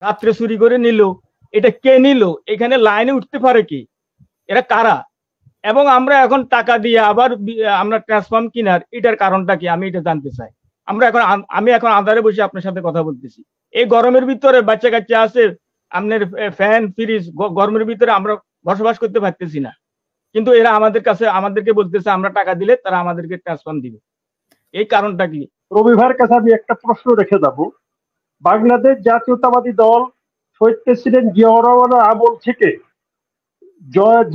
রাত্রে চুরি করে নিল, এটা কে নিল, এখানে লাইনে উঠতে পারে কি, এরা কারা? এবং আমরা এখন টাকা দিয়ে আবার আমরা ট্রান্সফর্ম কিনার এটার কারণটা কি, আমি এটা জানতে চাই। আমি এখন আন্ধারে বসে আপনার সাথে কথা বলতেছি, এই গরমের ভিতরে বাচ্চা কাচ্চা আছে, আপনার ফ্যান ফ্রিজ, গরমের ভিতরে আমরা বসবাস করতে পারতেছি না, কিন্তু এরা আমাদেরকে বলতেছে আমরা টাকা দিলে তারা আমাদেরকে ট্রান্সফর্ম দিবে, এই কারণটা কি? রবি ভাইয়ের কাছে আমি একটা প্রশ্ন রেখে যাব। বাংলাদেশ জাতীয়তাবাদী দল শহীদ প্রেসিডেন্ট জিয়াউর রহমানের আমল থেকে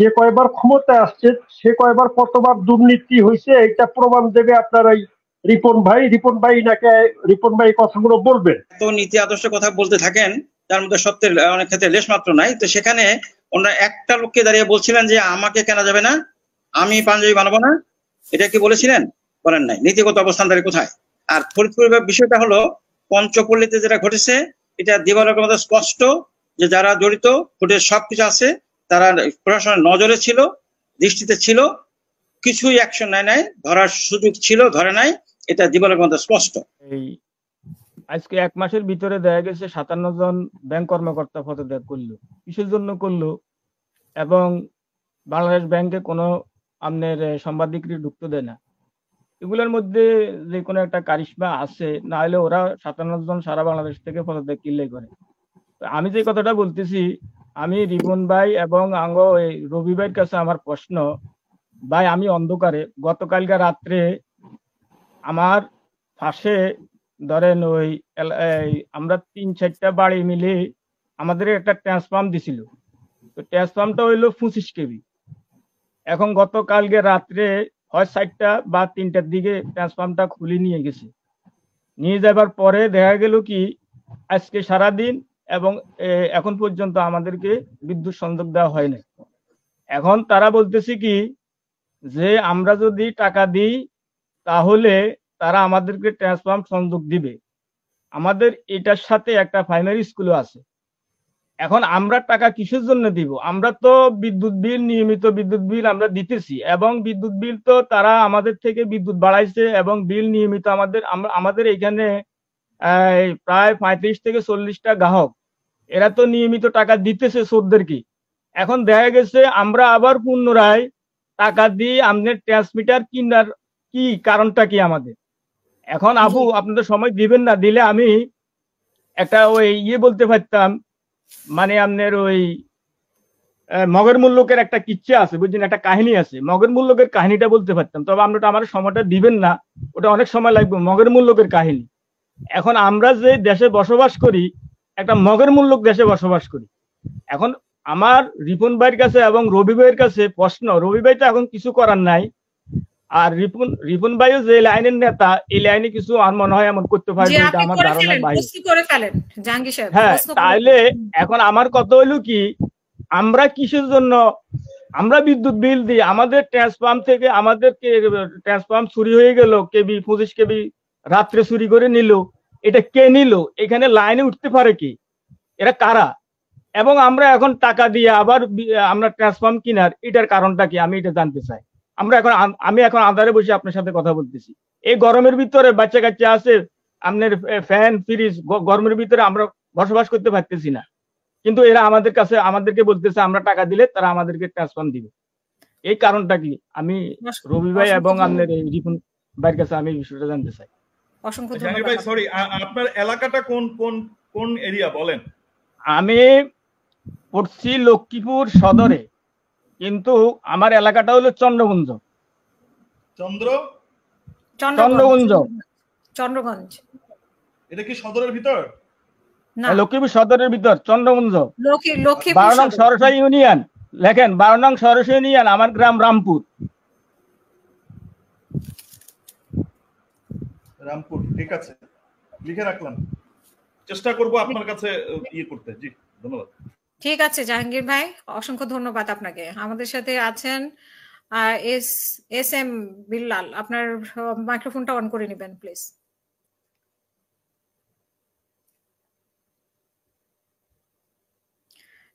যে কয়বার ক্ষমতায় আসছে সে কয়বার কতবার দুর্নীতি হয়েছে এটা প্রমাণ দেবে আপনার এই রিপন ভাই নাকি রিপন ভাই কথাগুলো বলবেন। তো নীতি আদর্শ কথা বলতে থাকেন, তার মধ্যে সত্যের অনেক ক্ষেত্রে লেশ মাত্র নাই। তো সেখানে ওনারা একটা লোককে দাঁড়িয়ে বলছিলেন যে আমাকে কেনা যাবে না, আমি পাঞ্জাবি বানাবো না, এটা কি বলেছিলেন? বলেন নাই। নীতিগত অবস্থান দাঁড়িয়ে কোথায়? আর ফরিদপুরের বিষয়টা হলো পঞ্চপল্লীতে যেটা ঘটেছে এটা দিবালোকের মতো স্পষ্ট যে যারা জড়িত ফুটেজ সবকিছু আছে, তারা প্রশাসনের নজরে ছিল, দৃষ্টিতে ছিল, কিছুই অ্যাকশন নাই, ধরার সুযোগ ছিল, ধরে নাই, এটা দিবালোকের মতো স্পষ্ট। এই আজকে 1 মাসের ভিতরে দেখা গেছে 57 জন ব্যাংক কর্মকর্তা পদত্যাগ করলো, কিসের জন্য করলো? এবং বাংলাদেশ ব্যাংকে কোনো আপনার সাংবাদিকরা ঢুকতে দেয় না। এগুলোর মধ্যে যে কোনো একটা কারিশমা আছে, না হলে ওরা 57 জন সারা বাংলাদেশ থেকে পদত্যাগ কিনলে করে। আমি যে কথাটা বলতেছি, আমি রিপন ভাই এবং রবি ভাইয়ের কাছে আমার প্রশ্ন, ভাই আমি অন্ধকারে গতকালকে রাত্রে আমার পাশে ধরেন আমরা 3-4টা বাড়ি মিলে আমাদের একটা ট্রান্সফর্ম দিছিল, তো ট্রান্সফর্মটা হইলো 25 কেবি। এখন গতকালকে রাত্রে হয় 4টা বা 3টার দিকে ট্রান্সফর্মটা খুলে নিয়ে গেছে। নিয়ে যাবার পরে দেখা গেল কি আজকে সারাদিন এবং এখন পর্যন্ত আমাদেরকে বিদ্যুৎ সংযোগ দেওয়া হয় না। এখন তারা বলতেছে কি যে আমরা যদি টাকা দিই তাহলে তারা আমাদেরকে ট্রান্সফর্ম সংযোগ দিবে। আমাদের এটার সাথে একটা প্রাইমারি স্কুলও আছে। এখন আমরা টাকা কিসের জন্য দিব? আমরা তো বিদ্যুৎ বিল, নিয়মিত বিদ্যুৎ বিল আমরা দিতেছি, এবং বিদ্যুৎ বিল তো তারা আমাদের থেকে বিদ্যুৎ বাড়াইছে এবং বিল নিয়মিত আমাদের এখানে প্রায় 35 থেকে 40টা গ্রাহক, এরা তো নিয়মিত টাকা দিতেছে চোরদেরকে। এখন দেখা গেছে আমরা আবার পুনরায় টাকা দিয়ে আমাদের ট্রান্সমিটার কিনার কি কারণটা কি আমাদের? এখন আপু আপনাদের সময় দিবেন না, দিলে আমি একটা বলতে পারতাম, মানে আপনার মগের মুল্লুকের একটা কিচ্ছা আছে বুঝছেন, একটা কাহিনী আছে, মগের মুল্লুকের কাহিনীটা বলতে পারতাম, তবে আপনারা আমার সময়টা দিবেন না, ওটা অনেক সময় লাগবে। মগের মুল্লুকের কাহিনী। এখন আমরা যে দেশে বসবাস করি, একটা মগের মুল্লুক দেশে বসবাস করি। এখন আমার রিপন ভাইয়ের কাছে এবং রবি ভাইয়ের কাছে প্রশ্ন, রবি ভাই তো এখন কিছু করার নাই, আর রিপন ভাইও যে লাইনের নেতা, এই লাইনে কিছু আর মনে হয় এমন করতে পারবে, এটা আমার ধারণার বাইরে। হ্যাঁ, তাহলে এখন আমার কথা হইলো কি, আমরা কিসের জন্য আমরা বিদ্যুৎ বিল দিই? আমাদের ট্রান্সফর্ম থেকে আমাদেরকে ট্রান্সফর্ম চুরি হয়ে গেল, কেবি 25 কেবি রাত্রে চুরি করে নিল, এটা কে নিল, এখানে লাইনে উঠতে পারে কি, এরা কারা? এবং আমরা এখন টাকা দিয়ে আবার আমরা ট্রান্সফর্ম কিনার এটার কারণটা কি, আমি এটা জানতে চাই। আমি এখন আন্ধারে বসে আপনার সাথে কথা বলতেছি, এই গরমের ভিতরে বাচ্চা কাচ্চা আছে, আপনার ফ্যান ফ্রিজ, গরমের ভিতরে আমরা বসবাস করতে পারতেছি না, কিন্তু এরা আমাদেরকে বলতেছে আমরা টাকা দিলে তারা আমাদেরকে ট্রান্সফর্ম দিবে, এই কারণটা কি? আমি রবি ভাই এবং আপনার রিপন ভাইয়ের কাছে আমি বিষয়টা জানতে চাই। অসংখ্য ধন্যবাদ ভাই। সরি, আপনার এলাকাটা কোন এরিয়া বলেন? আমি পড়ছি লক্ষ্মীপুর সদরে, কিন্তু আমার এলাকাটা হলো চন্দ্রগঞ্জ। চন্দ্রগঞ্জ এটা কি সদরের ভিতর? না, লক্ষ্মীপুর সদরের ভিতর, চন্দ্রগঞ্জ। 12 নং সরসাই ইউনিয়ন, লেখেন 12 নং সরসাই ইউনিয়ন, আমার গ্রাম রামপুর। রামপুর, ঠিক আছে, লিখে রাখলাম, চেষ্টা করব আপনার কাছে করতে। জি, ধন্যবাদ। ঠিক আছে জাহাঙ্গীর ভাই, অসংখ্য ধন্যবাদ আপনাকে। আমাদের সাথে আছেন এস এম বিল্লাল, আপনার মাইক্রোফোনটা অন করে নেবেন প্লিজ।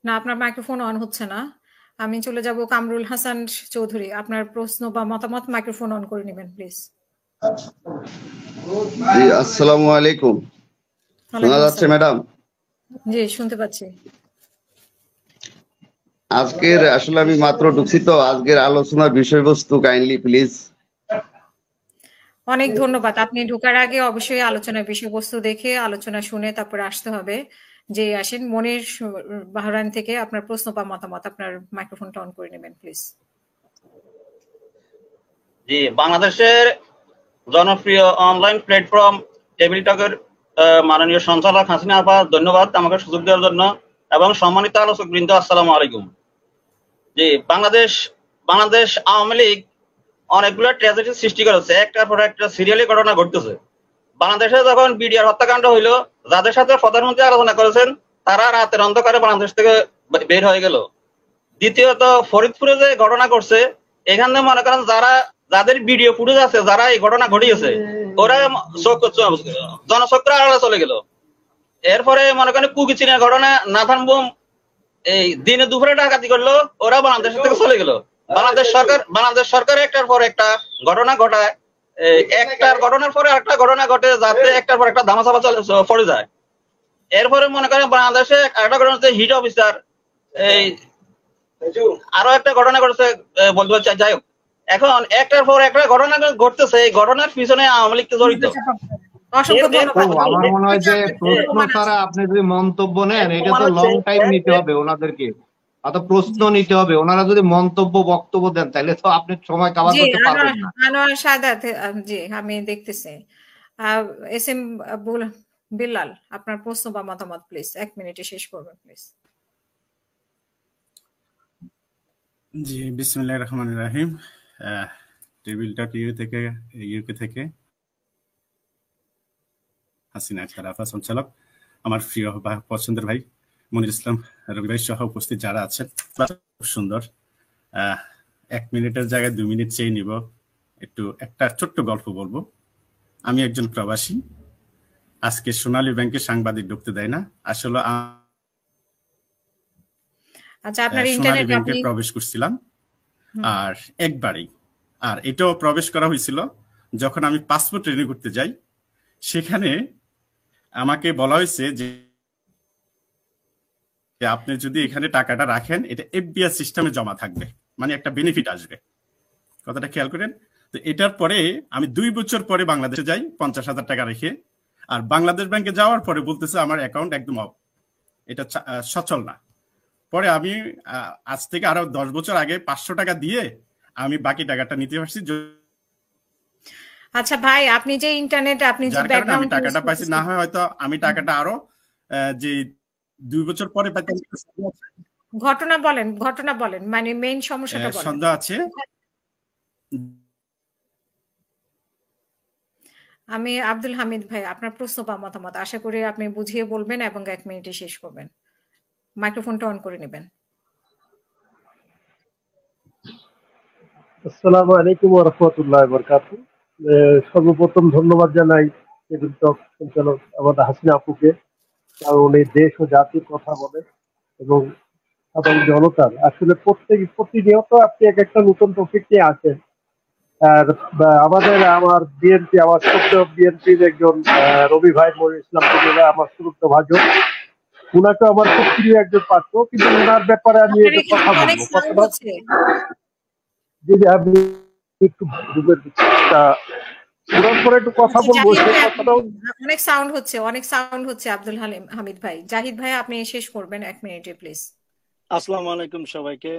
না, আপনার মাইক্রোফোন অন হচ্ছে না। আমি চলে যাব কামরুল হাসান চৌধুরী, আপনার প্রশ্ন বা মতামত মাইক্রোফোন অন করে নেবেন প্লিজ। জি, আসসালামু আলাইকুম। শোনা যাচ্ছে ম্যাডাম? জি, শুনতে পাচ্ছি। আজকের আসলে আমি মাত্র ঢুকছি তো, আজকের আলোচনার বিষয়বস্তু কাইন্ডলি প্লিজ। অনেক ধন্যবাদ। আপনি ঢোকার আগে অবশ্যই আলোচনার বিষয়বস্তু দেখে আলোচনা শুনে তারপরে আসতে হবে। যে আসেন মনির বাহরাইন থেকে আপনার প্রশ্ন বা মতামত, আপনার মাইক্রোফোনটা অন করে নেবেন প্লিজ। জি, বাংলাদেশের জনপ্রিয় অনলাইন প্ল্যাটফর্ম টেবিল টকের মাননীয় সঞ্চালক হাসিনা আপা, ধন্যবাদ আমাকে সুযোগ দেওয়ার জন্য, এবং সম্মানিত আলোচক বৃন্দ, আসসালামু আলাইকুম। জি, বাংলাদেশ আওয়ামী লীগ অনেকগুলো ট্র্যাজেডি সৃষ্টি করেছে, একটার পর একটা সিরিয়ালি ঘটনা ঘটতেছে। বাংলাদেশে যখন বিডিআর হত্যাকাণ্ড হইলো, যাদের সাথে প্রধানমন্ত্রী আলোচনা করেছেন তারা রাতের অন্ধকারে বাংলাদেশ থেকে বের হয়ে গেল। দ্বিতীয়ত, ফরিদপুরে যে ঘটনা করছে, এখানে মনে করেন যাদের ভিডিও ফুটেজ আছে, যারা এই ঘটনা ঘটিয়েছে, ওরা জনচক্র আড়ালে চলে গেল। এরপরে মনে করেন কুকিচিনের ঘটনা, নাথান বোম এই দিনে দুপুরে ডাকাতি করলো, ওরা বাংলাদেশ থেকে চলে গেল। বাংলাদেশ সরকার একটার পর একটা ঘটনা ঘটায়, একটার ঘটনার পরে একটা ঘটনা ঘটে, যাতে একটার পর একটা ধামাচাপা পড়ে যায়। এরপরে মনে করেন বাংলাদেশে একটা ঘটনা হচ্ছে হিট অফিসার, এই আরো একটা ঘটনা ঘটেছে বলতে চাই। যাই হোক, এখন একটার পর একটা ঘটনা ঘটতেছে, এই ঘটনার পিছনে আওয়ামী লীগ জড়িত। অসংখ্য ধন্যবাদ। আমার মনে হয় যে প্রশ্ন ছাড়া আপনি যদি মন্তব্য নেন, এটা তো লং টাইম নিতে হবে ওনাদেরকে, অত প্রশ্ন নিতে হবে। ওনারা যদি বক্তব্য দেন, তাহলে তো আপনি সময় কভার জি, করতে পারবেন না। আনোয়ার সাদাত, জি আমি দেখতেছি। এস এম বিল্লাল, আপনার প্রশ্ন বা মতামত প্লিজ 1 মিনিটে শেষ করবেন প্লিজ। জি, বিসমিল্লাহির রহমানির রহিম। টেবিল টক ইউকে থেকে হাসিনা আফা সঞ্চালক, আমার প্রিয় বা পছন্দের ভাই মনির ইসলাম রবি ভাই সহ উপস্থিত যারা আছেন, খুব সুন্দর। 1 মিনিটের জায়গায় 2 মিনিট চেয়ে নিব। একটা ছোট্ট গল্প বলবো। আমি একজন প্রবাসী। আজকে সোনালী ব্যাংকে সাংবাদিক ঢুকতে দেয় না। আসলে আচ্ছা, আপনার সোনালী ইন্টারনেট ব্যাংকে প্রবেশ করছিলাম, আর একবারেই, আর এটাও প্রবেশ করা হয়েছিল যখন আমি পাসপোর্ট রিনিউ করতে যাই। সেখানে আমাকে বলা হয়েছে যে আপনি যদি এখানে টাকাটা রাখেন, এটা এফবিআই সিস্টেমে জমা থাকবে, মানে একটা বেনিফিট আসবে। কথাটা খেয়াল করেন। তো এটার পরে আমি 2 বছর পরে বাংলাদেশে যাই 50,000 টাকা রেখে, আর বাংলাদেশ ব্যাংকে যাওয়ার পরে বলতেছে আমার অ্যাকাউন্ট একদম অফ, এটা সচল না। পরে আমি আজ থেকে আরো 10 বছর আগে 500 টাকা দিয়ে আমি বাকি টাকাটা নিতে পারছি। আচ্ছা ভাই, আপনি যে ইন্টারনেট, আপনি যে ব্যাকগ্রাউন্ড টাকাটা পাইছি, না হয় হয়তো আমি টাকাটা আরো যে 2 বছর পরে পাইতাম। ঘটনা বলেন, মানে মেইন সমস্যাটা বলেন। সন্দেহ আছে। আমি আব্দুল হামিদ ভাই, আপনার প্রশ্ন বা মতামত আশা করি আপনি বুঝিয়ে বলবেন এবং 1 মিনিটে শেষ করবেন। মাইক্রোফোনটা অন করে নেবেন। আসসালামু আলাইকুম ওয়া রাহমাতুল্লাহি ওয়া বারাকাতুহু। সর্বপ্রথম ধন্যবাদ জানাই টেবিল টক সঞ্চালক আমাদের হাসিনা আপুকে, কারণ উনি দেশ ও জাতির কথা বলে এবং সাধারণ জনতার আসলে প্রতিনিয়ত আপনি এক একটা নতুন টপিক নিয়ে আসেন। আর আমার বিএনপির একজন রবি ভাই মনির ইসলাম আমার শ্রদ্ধ ভাজন, উনাকে আমার খুব প্রিয় একজন পাত্র, কিন্তু ওনার ব্যাপারে আমি একটা কথা বলবো। যদি আমি একটু একটু কথা বলবো, অনেক সাউন্ড হচ্ছে আব্দুল হামিদ ভাই। জাহিদ ভাই, আপনি শেষ করবেন 1 মিনিটে প্লিজ। আসসালামু আলাইকুম সবাইকে,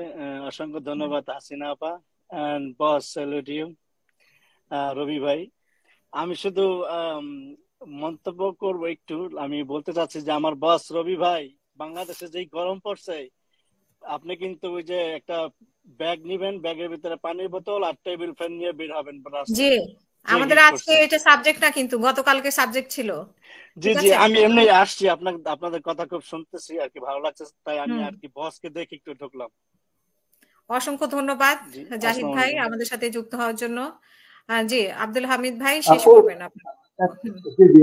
অসংখ্য ধন্যবাদ হাসিনা আপা এন্ড বস, স্যালুট ইউ রবি ভাই। আমি শুধু মন্তব্য করব একটু। আমি বলতে চাচ্ছি যে আমার বস রবি ভাই, বাংলাদেশে যেই গরম পড়ছে, আপনি কিন্তু ওই যে একটা ব্যাগ নিবেন, ব্যাগের ভিতরে পানির বোতল আর টেবিল ফ্যান নিয়ে বের হবেন। জি, আমাদের আজকে এটা সাবজেক্ট না, কিন্তু গতকালকে সাবজেক্ট ছিল। জি জি, আমি এমনি আসছি, আপনাদের কথা খুব শুনতেছি আর কি, ভালো লাগছে, তাই আমি আর কি বসকে দেখে একটু ঢুকলাম। অসংখ্য ধন্যবাদ জাহিদ ভাই আমাদের সাথে যুক্ত হওয়ার জন্য। জি, আব্দুল হামিদ ভাই শেষ করবেন আপনি।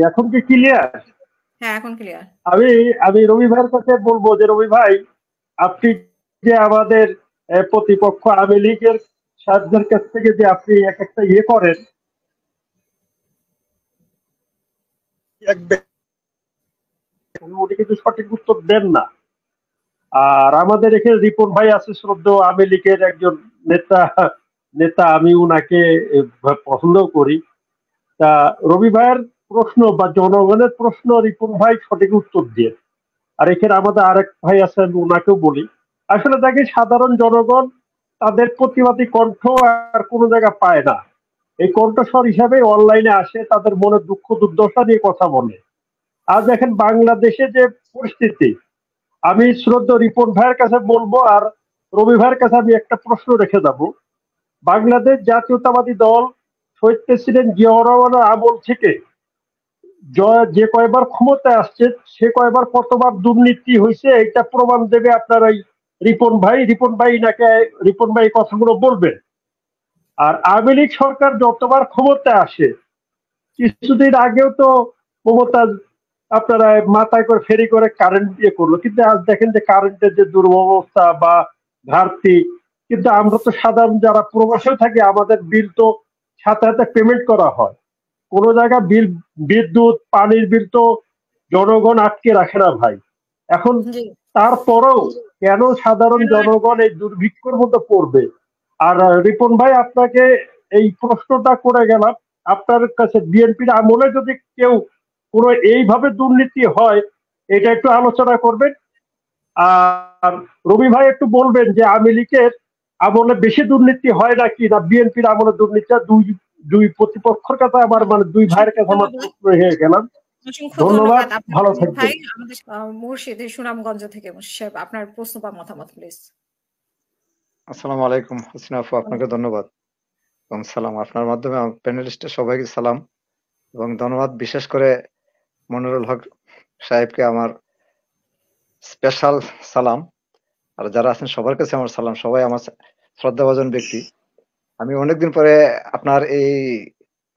এখন কি ক্লিয়ার? হ্যাঁ, এখন ক্লিয়ার। আমি রবি ভাইয়ের কাছে বলবো যে রবি ভাই, আপনি যে আমাদের প্রতিপক্ষ আওয়ামী লীগের সাহায্যের কাছ থেকে যে আপনি এক একটা করেন, উনি কিন্তু সঠিক উত্তর দেন না। আর আমাদের এখানে রিপন ভাই আছে, শ্রদ্ধেয় আওয়ামী লীগের একজন নেতা, আমি উনাকে পছন্দ করি। তা রবি ভাইয়ের প্রশ্ন বা জনগণের প্রশ্ন রিপন ভাই সঠিক উত্তর দিয়ে। আর এখানে আমাদের আরেক ভাই আছেন, উনাকেও বলি, আসলে দেখে সাধারণ জনগণ তাদের প্রতিবাদী কণ্ঠ আর কোনো জায়গা পায় না। এই কণ্ঠস্বর হিসাবে অনলাইনে আসে, তাদের মনে দুঃখ দুর্দশা নিয়ে কথা বলে। আর দেখেন বাংলাদেশে যে পরিস্থিতি, আমি শ্রদ্ধেয় রিপন ভাইয়ের কাছে বলবো আর রবি ভাইয়ের কাছে আমি একটা প্রশ্ন রেখে যাব। বাংলাদেশ জাতীয়তাবাদী দল শহীদ প্রেসিডেন্ট জিয়াউর রহমানের আমল থেকে যে কয়বার ক্ষমতায় আসছে সে কয়বার কতবার দুর্নীতি হয়েছে এটা প্রমাণ দেবে আপনার ওই রিপন ভাই কথাগুলো বলবেন। আর আওয়ামী লীগ সরকার যতবার ক্ষমতায় আসে, কিছুদিন আগেও তো মমতাজ আপনারা মাথায় করে ফেরি করে কারেন্ট দিয়ে করলো, কিন্তু আজ দেখেন যে কারেন্টের যে দুর্ব্যবস্থা বা ঘাটতি, কিন্তু আমরা তো সাধারণ যারা প্রবাসে থাকি আমাদের বিল তো সাথে সাথে পেমেন্ট করা হয়। কোনো জায়গায় বিল, বিদ্যুৎ পানির বিল তো জনগণ আটকে রাখে না ভাই। এখন তারপরেও কেন সাধারণ জনগণ এই দুর্ভিক্ষের মধ্যে পড়বে? আর রিপন ভাই আপনাকে এই প্রশ্নটা করে গেলাম, আপনার কাছে বিএনপির আমলে যদি কেউ কোনো এইভাবে দুর্নীতি হয় এটা একটু আলোচনা করবেন। আর রবি ভাই একটু বলবেন যে আওয়ামী লীগের আমলে বেশি দুর্নীতি হয় নাকি না বিএনপির আমলে দুর্নীতি? দুই প্রতিপক্ষের কাছে আমার দুই ভাইয়ের কাছে আমার প্রশ্ন হয়ে গেলাম। ধন্যবাদ, ভালো থাকবেন। আমাদের মুর্শিদ সুনামগঞ্জ থেকে মুর্শিদ সাহেব, আপনার প্রশ্ন বা মতামত প্লিজ। আসসালামু আলাইকুম হাসিনা আপু, আপনাকে ধন্যবাদ এবং সালাম। আপনার মাধ্যমে প্যানেলিস্টের সবাইকে সালাম এবং ধন্যবাদ। বিশেষ করে মনিরুল হক সাহেবকে আমার স্পেশাল সালাম। আর যারা আছেন সবার কাছে আমার সালাম, সবাই আমার শ্রদ্ধাভাজন ব্যক্তি। আমি অনেকদিন পরে আপনার এই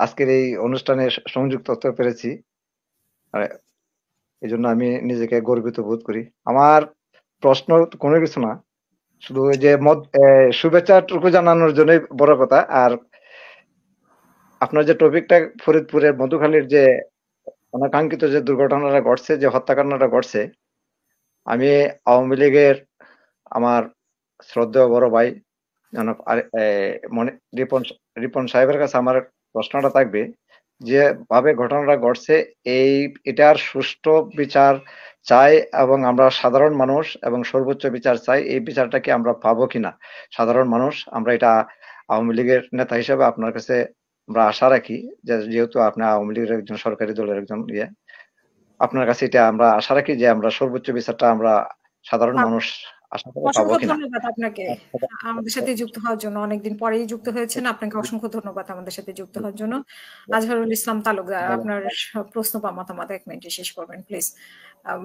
আজকের এই অনুষ্ঠানে সংযুক্ত হতে পেরেছি, এই জন্য আমি নিজেকে গর্বিত বোধ করি। আমার প্রশ্ন কোনো কিছু না, শুধু ওই যে শুভেচ্ছাটুকু জানানোর জন্যই বড় কথা। আর আপনার যে টপিকটা ফরিদপুরের মধুখালীর যে অনাকাঙ্ক্ষিত যে দুর্ঘটনাটা ঘটছে, যে হত্যাকাণ্ডটা ঘটছে, আমি আওয়ামী লীগের আমার শ্রদ্ধেয় বড় ভাই জনাব রিপন সাহেবের কাছে আমার প্রশ্নটা থাকবে, যেভাবে ঘটনাটা ঘটছে এটার সুষ্ঠু বিচার চাই এবং আমরা সাধারণ মানুষ এবং সর্বোচ্চ বিচার চাই। এই বিচারটা কি আমরা পাবো কিনা সাধারণ মানুষ? আমরা এটা আওয়ামী লীগের নেতা হিসেবে আপনার কাছে আমরা আশা রাখি, যেহেতু আপনি আওয়ামী লীগের একজন সরকারি দলের একজন আপনার কাছে এটা আমরা আশা রাখি যে আমরা সর্বোচ্চ বিচারটা আমরা সাধারণ মানুষ আশা করে পাবো কিনা। ধন্যবাদ আপনাকে আমাদের সাথে যুক্ত হওয়ার জন্য, অনেকদিন পরেই যুক্ত হয়েছেন, আপনাকে অসংখ্য ধন্যবাদ আমাদের সাথে যুক্ত হওয়ার জন্য। আজহারুল ইসলাম তালুকদার, আপনার প্রশ্ন বা মতামত 1 মিনিটে শেষ করবেন প্লিজ।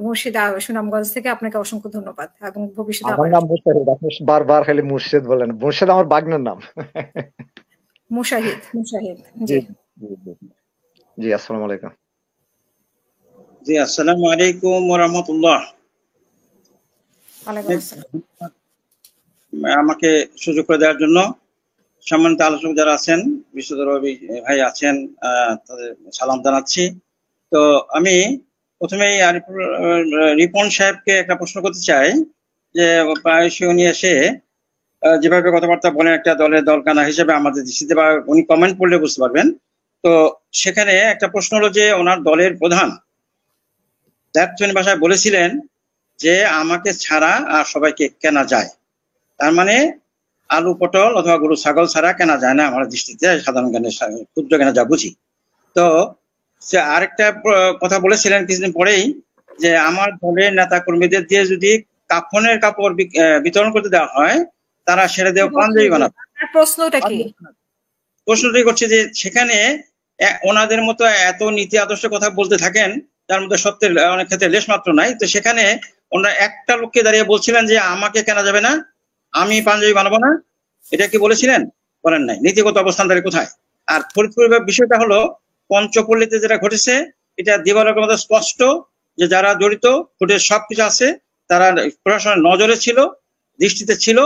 মুর্শিদ সুনামগঞ্জ থেকে আপনাকে অসংখ্য ধন্যবাদ এবং ভবিষ্যতে আমার নাম মুশাহিদ, আপনি বারবার খালি মুর্শিদ বলেন। মুর্শিদ আমার বাগনার নাম। মুশাহিদ জি জি, আসসালামু আলাইকুম। জি, আসসালামু আলাইকুম ওয়া রাহমাতুল্লাহ। আমাকে সুযোগ করে দেওয়ার জন্য সম্মানিত আলোচক যারা আছেন, বিশেষ রবি ভাই আছেন, তাদের সালাম জানাচ্ছি। তো আমি প্রথমেই রিপন সাহেবকে একটা প্রশ্ন করতে চাই যে প্রায়শই উনি এসে যেভাবে কথাবার্তা বলেন একটা দলের দলকানা হিসেবে আমাদের দৃষ্টিতে, বা উনি কমেন্ট পড়লে বুঝতে পারবেন। তো সেখানে একটা প্রশ্ন হলো যে ওনার দলের প্রধান দায়িত্বহীন ভাষায় বলেছিলেন যে আমাকে ছাড়া আর সবাইকে কেনা যায়, তার মানে আলু পটল অথবা গরু ছাগল ছাড়া কেনা যায় না আমার দৃষ্টিতে, সাধারণ জ্ঞানে ক্ষুদ্র জ্ঞানে যা বুঝি। তো সে আরেকটা কথা বলেছিলেন কিছুদিন পরেই যে আমার দলের নেতা কর্মীদের দিয়ে যদি কাফনের কাপড় বিতরণ করতে দেওয়া হয় তারা সেরে দেওয়া পাঞ্জাবি বানাবে। প্রশ্নটাই করছে যে সেখানে ওনাদের মতো এত নীতি আদর্শের কথা বলতে থাকেন যার মধ্যে সত্যের অনেক ক্ষেত্রে লেশ মাত্র নাই, তো সেখানে ওনারা একটা লোককে দাঁড়িয়ে বলছিলেন যে আমাকে কেনা যাবে না, আমি পাঞ্জাবি বানাবো না, এটা কি বলেছিলেন? বলেন নাই। নীতিগত অবস্থান তাদের কোথায়? আর ফরিদপুরের বিষয়টা হলো পঞ্চপল্লীতে যেটা ঘটেছে এটা দিবালোকের মধ্যে স্পষ্ট যে যারা জড়িত ফুটের সবকিছু আছে, তারা প্রশাসনের নজরে ছিল, দৃষ্টিতে ছিল,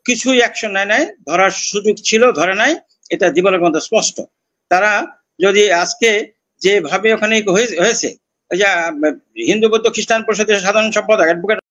কিছুই অ্যাকশন নেয় নাই, ধরার সুযোগ ছিল ধরে নাই, এটা দিবালোকের মধ্যে স্পষ্ট। তারা যদি আজকে যেভাবে ওখানে হয়েছে হিন্দু বৌদ্ধ খ্রিস্টান পরিষদের সাধারণ সম্পাদক অ্যাডভোকেট